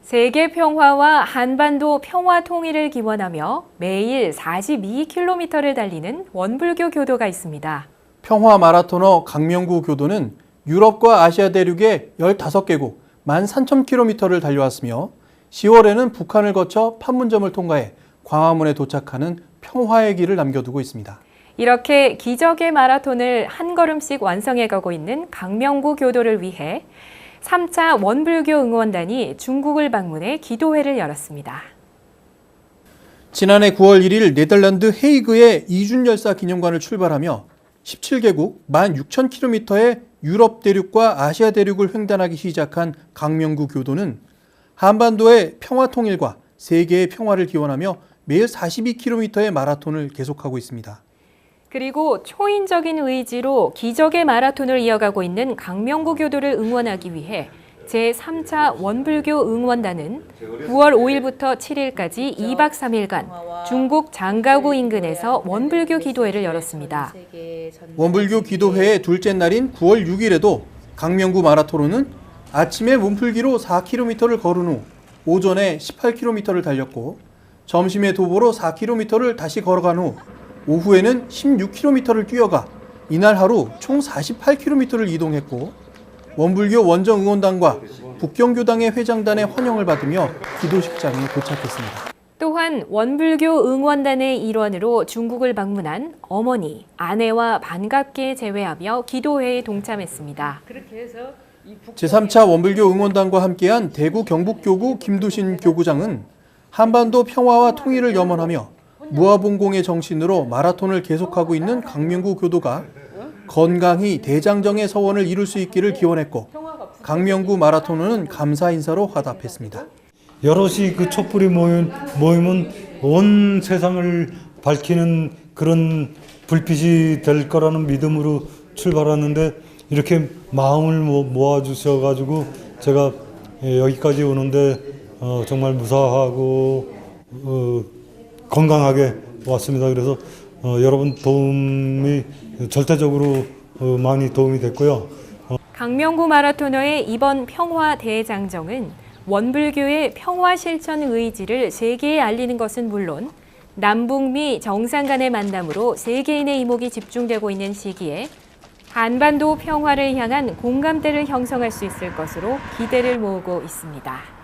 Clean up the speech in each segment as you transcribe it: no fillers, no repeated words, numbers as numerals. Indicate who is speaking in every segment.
Speaker 1: 세계 평화와 한반도 평화 통일을 기원하며 매일 42km를 달리는 원불교 교도가 있습니다.
Speaker 2: 평화 마라토너 강명구 교도는 유럽과 아시아 대륙의 15개국 13,000km를 달려왔으며 10월에는 북한을 거쳐 판문점을 통과해 광화문에 도착하는 평화의 길을 남겨두고 있습니다.
Speaker 1: 이렇게 기적의 마라톤을 한 걸음씩 완성해가고 있는 강명구 교도를 위해 3차 원불교 응원단이 중국을 방문해 기도회를 열었습니다.
Speaker 2: 지난해 9월 1일 네덜란드 헤이그의 이준열사 기념관을 출발하며 17개국 16,000km의 유럽 대륙과 아시아 대륙을 횡단하기 시작한 강명구 교도는 한반도의 평화 통일과 세계의 평화를 기원하며 매일 42km의 마라톤을 계속하고 있습니다.
Speaker 1: 그리고 초인적인 의지로 기적의 마라톤을 이어가고 있는 강명구 교도를 응원하기 위해 제3차 원불교 응원단은 9월 5일부터 7일까지 2박 3일간 중국 장가구 인근에서 원불교 기도회를 열었습니다.
Speaker 2: 원불교 기도회의 둘째 날인 9월 6일에도 강명구 마라토론은 아침에 몸풀기로 4km를 걸은 후 오전에 18km를 달렸고 점심에 도보로 4km를 다시 걸어간 후 오후에는 16km를 뛰어가 이날 하루 총 48km를 이동했고 원불교 원정 응원단과 북경교당의 회장단의 환영을 받으며 기도식장에 도착했습니다.
Speaker 1: 또한 원불교 응원단의 일원으로 중국을 방문한 어머니, 아내와 반갑게 재회하며 기도회에 동참했습니다.
Speaker 2: 제3차 원불교 응원단과 함께한 대구 경북교구 김두신 교구장은 한반도 평화와 통일을 염원하며 무아봉공의 정신으로 마라톤을 계속하고 있는 강명구 교도가 건강히 대장정의 서원을 이룰 수 있기를 기원했고 강명구 마라토너는 감사 인사로 화답했습니다.
Speaker 3: 여럿이 그 촛불이 모이면 온 세상을 밝히는 그런 불빛이 될 거라는 믿음으로 출발하는데 이렇게 마음을 모아주셔가지고 제가 여기까지 오는데 정말 무사하고 건강하게 왔습니다. 그래서 여러분 도움이 절대적으로 많이 도움이 됐고요.
Speaker 1: 강명구 마라토너의 이번 평화 대장정은 원불교의 평화 실천 의지를 세계에 알리는 것은 물론 남북미 정상 간의 만남으로 세계인의 이목이 집중되고 있는 시기에 한반도 평화를 향한 공감대를 형성할 수 있을 것으로 기대를 모으고 있습니다.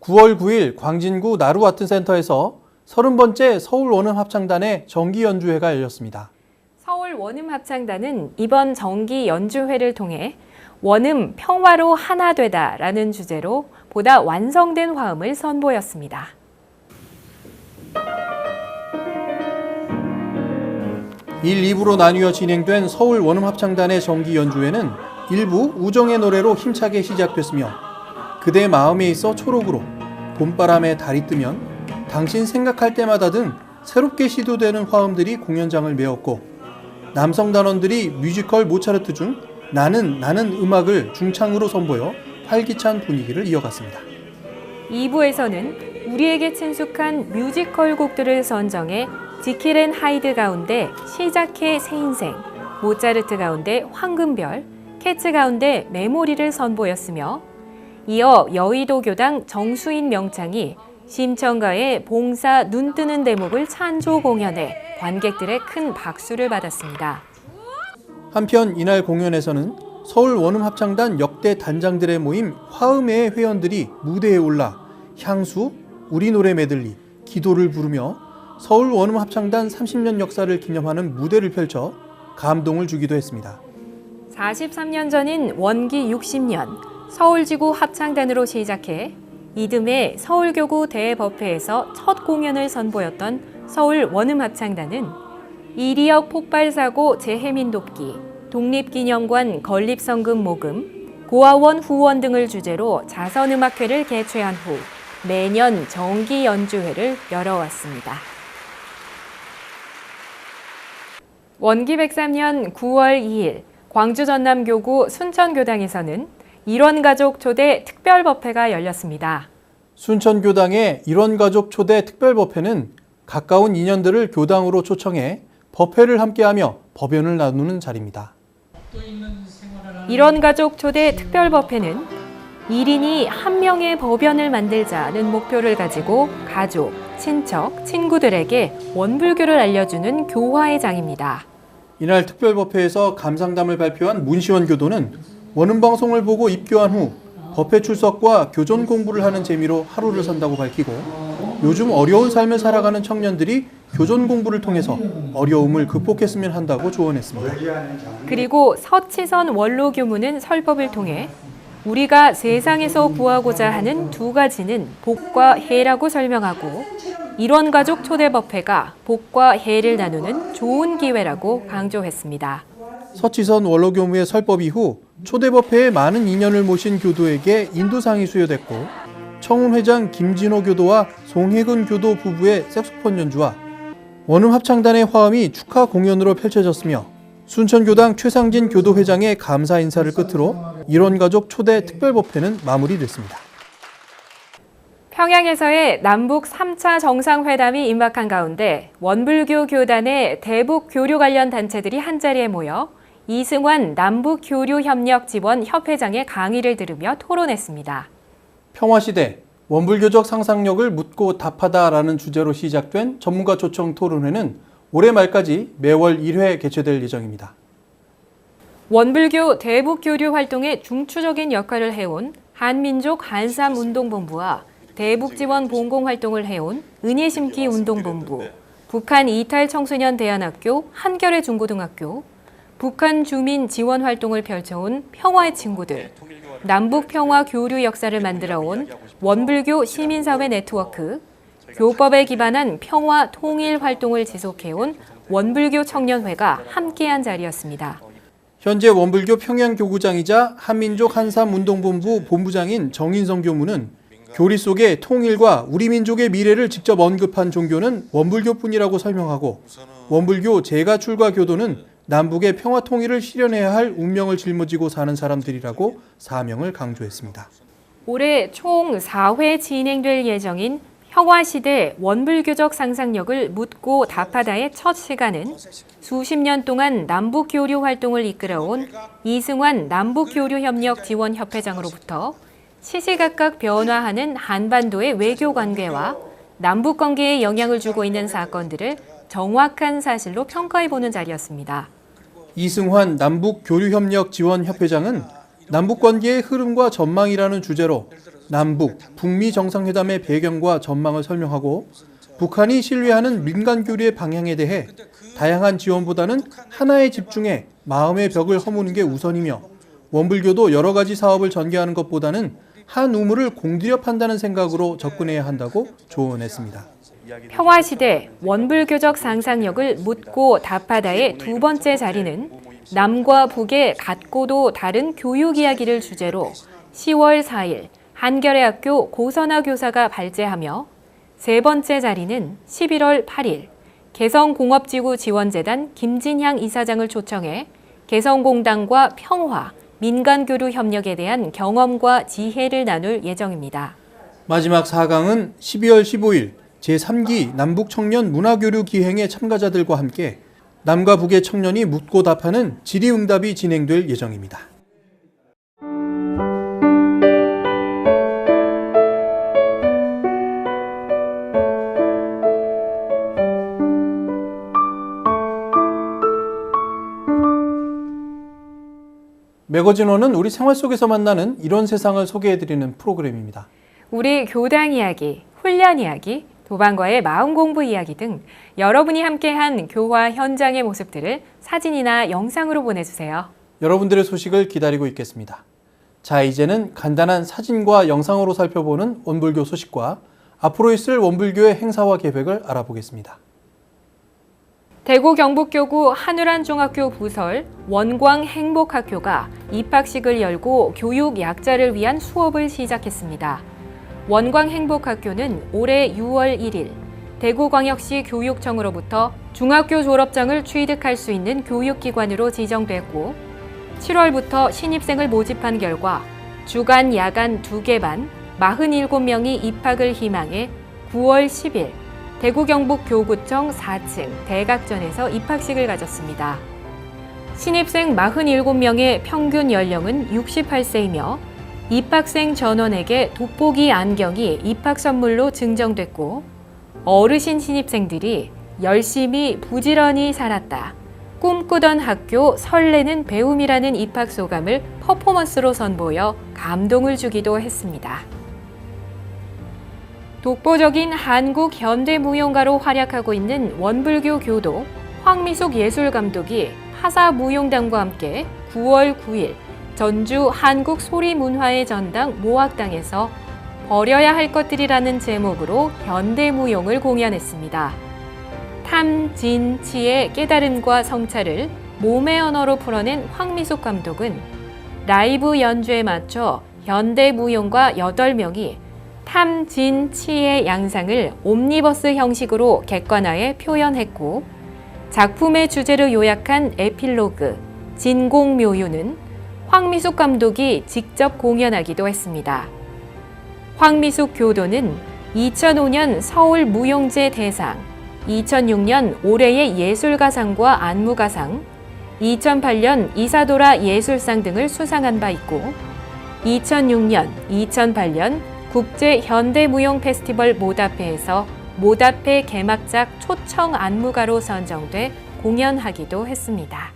Speaker 2: 9월 9일 광진구 나루아트센터에서 30번째 서울 원음합창단의 정기 연주회가 열렸습니다.
Speaker 1: 서울 원음합창단은 이번 정기 연주회를 통해 원음 평화로 하나 되다라는 주제로 보다 완성된 화음을 선보였습니다.
Speaker 2: 일, 2부로 나뉘어 진행된 서울 원음합창단의 정기 연주회는 일부 우정의 노래로 힘차게 시작됐으며 그대 마음에 있어 초록으로 봄바람에 달이 뜨면 당신 생각할 때마다 등 새롭게 시도되는 화음들이 공연장을 메웠고 남성 단원들이 뮤지컬 모차르트 중 나는 음악을 중창으로 선보여 활기찬 분위기를 이어갔습니다.
Speaker 1: 2부에서는 우리에게 친숙한 뮤지컬 곡들을 선정해 지킬 앤 하이드 가운데 시작해 새 인생, 모차르트 가운데 황금별, 캐츠 가운데 메모리를 선보였으며 이어 여의도 교당 정수인 명창이 심청가의 봉사 눈뜨는 대목을 찬조 공연해 관객들의 큰 박수를 받았습니다.
Speaker 2: 한편 이날 공연에서는 서울 원음합창단 역대 단장들의 모임 화음회의 회원들이 무대에 올라 향수, 우리 노래 메들리, 기도를 부르며 서울 원음합창단 30년 역사를 기념하는 무대를 펼쳐 감동을 주기도 했습니다.
Speaker 1: 43년 전인 원기 60년 서울지구 합창단으로 시작해 이듬해 서울교구 대법회에서 첫 공연을 선보였던 서울 원음합창단은 이리역 폭발사고 재해민 돕기, 독립기념관 건립성금 모금, 고아원 후원 등을 주제로 자선음악회를 개최한 후 매년 정기 연주회를 열어왔습니다. 원기 103년 9월 2일 광주 전남교구 순천교당에서는 일원가족 초대 특별법회가 열렸습니다.
Speaker 2: 순천교당의 일원가족 초대 특별법회는 가까운 인연들을 교당으로 초청해 법회를 함께하며 법연을 나누는 자리입니다.
Speaker 1: 일원가족 초대 특별법회는 1인이 한 명의 법연을 만들자는 목표를 가지고 가족, 친척, 친구들에게 원불교를 알려주는 교화의 장입니다.
Speaker 2: 이날 특별법회에서 감상담을 발표한 문시원 교도는 원음방송을 보고 입교한 후 법회 출석과 교존 공부를 하는 재미로 하루를 산다고 밝히고 요즘 어려운 삶을 살아가는 청년들이 교존 공부를 통해서 어려움을 극복했으면 한다고 조언했습니다.
Speaker 1: 그리고 서치선 원로교무는 설법을 통해 우리가 세상에서 구하고자 하는 두 가지는 복과 해라고 설명하고 일원가족 초대법회가 복과 해를 나누는 좋은 기회라고 강조했습니다.
Speaker 2: 서치선 원로교무의 설법 이후 초대법회에 많은 인연을 모신 교도에게 인도상이 수여됐고 청운회장 김진호 교도와 송혜근 교도 부부의 색소폰 연주와 원음 합창단의 화음이 축하 공연으로 펼쳐졌으며 순천교당 최상진 교도회장의 감사 인사를 끝으로 일원가족 초대 특별법회는 마무리됐습니다.
Speaker 1: 평양에서의 남북 3차 정상회담이 임박한 가운데 원불교 교단의 대북 교류 관련 단체들이 한자리에 모여 이승환 남북교류협력지원협회장의 강의를 들으며 토론했습니다.
Speaker 2: 평화시대 원불교적 상상력을 묻고 답하다라는 주제로 시작된 전문가 초청 토론회는 올해 말까지 매월 1회 개최될 예정입니다.
Speaker 1: 원불교 대북교류 활동에 중추적인 역할을 해온 한민족 한삼운동본부와 대북지원 봉공활동을 해온 은혜심기 운동본부, 북한 이탈 청소년 대안학교 한겨레 중고등학교, 북한 주민 지원 활동을 펼쳐온 평화의 친구들, 남북 평화 교류 역사를 만들어온 원불교 시민사회 네트워크, 교법에 기반한 평화 통일 활동을 지속해온 원불교 청년회가 함께한 자리였습니다.
Speaker 2: 현재 원불교 평양교구장이자 한민족 한삼운동본부 본부장인 정인성 교무는 교리 속에 통일과 우리 민족의 미래를 직접 언급한 종교는 원불교뿐이라고 설명하고 원불교 재가 출가 교도는 남북의 평화 통일을 실현해야 할 운명을 짊어지고 사는 사람들이라고 사명을 강조했습니다.
Speaker 1: 올해 총 4회 진행될 예정인 평화시대 원불교적 상상력을 묻고 답하다의 첫 시간은 수십 년 동안 남북교류 활동을 이끌어온 이승환 남북교류협력지원협회장으로부터 시시각각 변화하는 한반도의 외교 관계와 남북 관계에 영향을 주고 있는 사건들을 정확한 사실로 평가해보는 자리였습니다.
Speaker 2: 이승환 남북교류협력지원협회장은 남북관계의 흐름과 전망이라는 주제로 남북, 북미 정상회담의 배경과 전망을 설명하고 북한이 신뢰하는 민간교류의 방향에 대해 다양한 지원보다는 하나에 집중해 마음의 벽을 허무는 게 우선이며 원불교도 여러 가지 사업을 전개하는 것보다는 한 우물을 공들여 판다는 생각으로 접근해야 한다고 조언했습니다.
Speaker 1: 평화시대 원불교적 상상력을 묻고 답하다의 두 번째 자리는 남과 북의 같고도 다른 교육 이야기를 주제로 10월 4일 한겨레학교 고선아 교사가 발제하며 세 번째 자리는 11월 8일 개성공업지구 지원재단 김진향 이사장을 초청해 개성공단과 평화, 민간교류 협력에 대한 경험과 지혜를 나눌 예정입니다.
Speaker 2: 마지막 4강은 12월 15일 제3기 남북청년 문화교류 기행의 참가자들과 함께 남과 북의 청년이 묻고 답하는 질의응답이 진행될 예정입니다. 매거진원은 우리 생활 속에서 만나는 이런 세상을 소개해드리는 프로그램입니다.
Speaker 1: 우리 교당 이야기, 훈련 이야기, 도반과의 마음 공부 이야기 등 여러분이 함께한 교화 현장의 모습들을 사진이나 영상으로 보내주세요.
Speaker 2: 여러분들의 소식을 기다리고 있겠습니다. 자, 이제는 간단한 사진과 영상으로 살펴보는 원불교 소식과 앞으로 있을 원불교의 행사와 계획을 알아보겠습니다.
Speaker 1: 대구 경북교구 한울안중학교 부설 원광행복학교가 입학식을 열고 교육 약자를 위한 수업을 시작했습니다. 원광행복학교는 올해 6월 1일 대구광역시 교육청으로부터 중학교 졸업장을 취득할 수 있는 교육기관으로 지정됐고 7월부터 신입생을 모집한 결과 주간, 야간 2개 반 47명이 입학을 희망해 9월 10일 대구 경북 교구청 4층 대각전에서 입학식을 가졌습니다. 신입생 47명의 평균 연령은 68세이며 입학생 전원에게 돋보기 안경이 입학 선물로 증정됐고 어르신 신입생들이 열심히 부지런히 살았다. 꿈꾸던 학교 설레는 배움이라는 입학 소감을 퍼포먼스로 선보여 감동을 주기도 했습니다. 독보적인 한국 현대무용가로 활약하고 있는 원불교 교도 황미숙 예술감독이 하사무용단과 함께 9월 9일 전주 한국소리문화의 전당 모악당에서 버려야 할 것들이라는 제목으로 현대무용을 공연했습니다. 탐, 진, 치의 깨달음과 성찰을 몸의 언어로 풀어낸 황미숙 감독은 라이브 연주에 맞춰 현대무용가 8명이 탐, 진, 치의 양상을 옴니버스 형식으로 객관화해 표현했고 작품의 주제를 요약한 에필로그, 진공묘유는 황미숙 감독이 직접 공연하기도 했습니다. 황미숙 교도는 2005년 서울무용제 대상, 2006년 올해의 예술가상과 안무가상, 2008년 이사도라 예술상 등을 수상한 바 있고 2006년, 2008년 국제현대무용 페스티벌 모다페에서 모다페 개막작 초청 안무가로 선정돼 공연하기도 했습니다.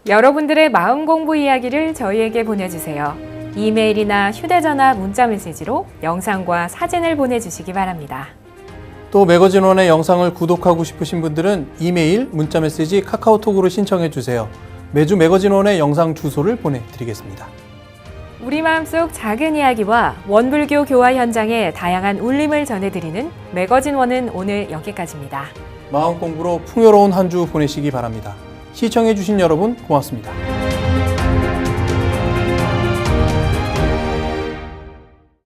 Speaker 1: 여러분들의 마음 공부 이야기를 저희에게 보내주세요. 이메일이나 휴대전화 문자메시지로 영상과 사진을 보내주시기 바랍니다.
Speaker 2: 또 매거진원의 영상을 구독하고 싶으신 분들은 이메일, 문자메시지, 카카오톡으로 신청해 주세요. 매주 매거진원의 영상 주소를 보내드리겠습니다.
Speaker 1: 우리 마음속 작은 이야기와 원불교 교화 현장의 다양한 울림을 전해드리는 매거진원은 오늘 여기까지입니다.
Speaker 2: 마음 공부로 풍요로운 한 주 보내시기 바랍니다. 시청해 주신 여러분 고맙습니다.